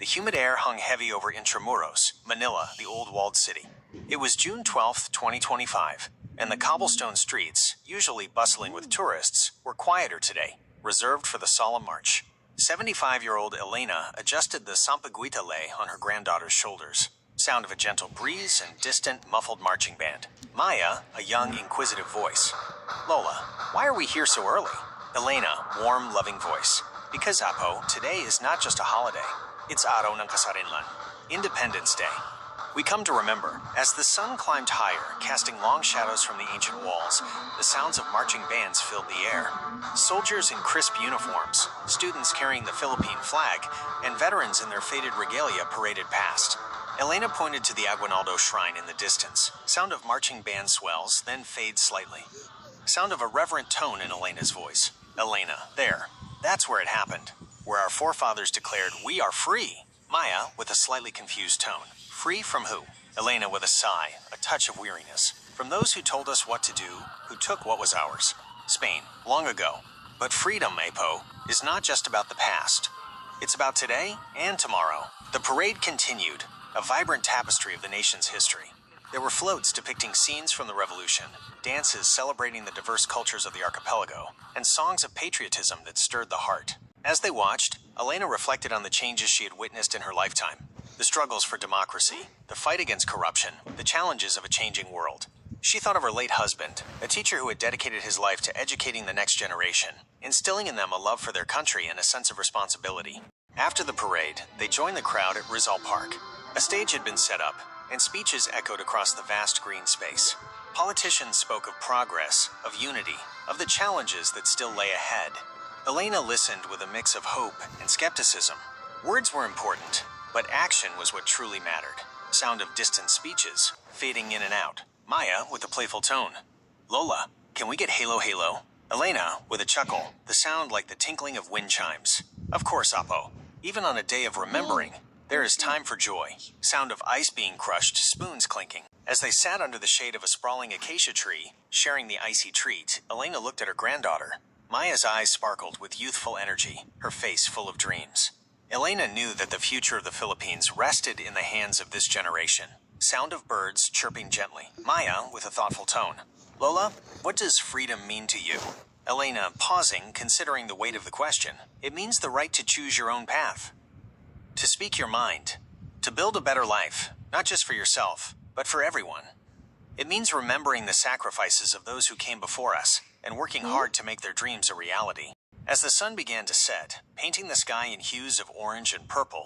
The humid air hung heavy over Intramuros, Manila, the old walled city. It was June 12, 2025, and the cobblestone streets, usually bustling with tourists, were quieter today, reserved for the solemn march. 75-year-old Elena adjusted the sampaguita lei on her granddaughter's shoulders. Sound of a gentle breeze and distant, muffled marching band. Maya, a young, inquisitive voice. Lola, why are we here so early? Elena, warm, loving voice. Because, Apo, today is not just a holiday. It's Araw ng Kasarinlan, Independence Day. We come to remember, as the sun climbed higher, casting long shadows from the ancient walls, the sounds of marching bands filled the air. Soldiers in crisp uniforms, students carrying the Philippine flag, and veterans in their faded regalia paraded past. Elena pointed to the Aguinaldo shrine in the distance. Sound of marching band swells, then fades slightly. Sound of a reverent tone in Elena's voice. Elena, there. That's where it happened. Where our forefathers declared, "We are free." Maya, with a slightly confused tone. Free from who? Elena with a sigh, a touch of weariness. From those who told us what to do, who took what was ours. Spain, long ago. But freedom, Apo, is not just about the past. It's about today and tomorrow. The parade continued, a vibrant tapestry of the nation's history. There were floats depicting scenes from the revolution, dances celebrating the diverse cultures of the archipelago, and songs of patriotism that stirred the heart. As they watched, Elena reflected on the changes she had witnessed in her lifetime. The struggles for democracy, the fight against corruption, the challenges of a changing world. She thought of her late husband, a teacher who had dedicated his life to educating the next generation, instilling in them a love for their country and a sense of responsibility. After the parade, they joined the crowd at Brazel Park. A stage had been set up, and speeches echoed across the vast green space. Politicians spoke of progress, of unity, of the challenges that still lay ahead. Elena listened with a mix of hope and skepticism. Words were important, but action was what truly mattered. Sound of distant speeches, fading in and out. Maya, with a playful tone. Lola, can we get Halo Halo? Elena, with a chuckle, the sound like the tinkling of wind chimes. Of course, Apo. Even on a day of remembering, there is time for joy. Sound of ice being crushed, spoons clinking. As they sat under the shade of a sprawling acacia tree, sharing the icy treat, Elena looked at her granddaughter. Maya's eyes sparkled with youthful energy, her face full of dreams. Elena knew that the future of the Philippines rested in the hands of this generation. Sound of birds chirping gently. Maya, with a thoughtful tone. Lola, what does freedom mean to you? Elena, pausing, considering the weight of the question. It means the right to choose your own path. To speak your mind. To build a better life, not just for yourself, but for everyone. It means remembering the sacrifices of those who came before us and working hard to make their dreams a reality. As the sun began to set, painting the sky in hues of orange and purple,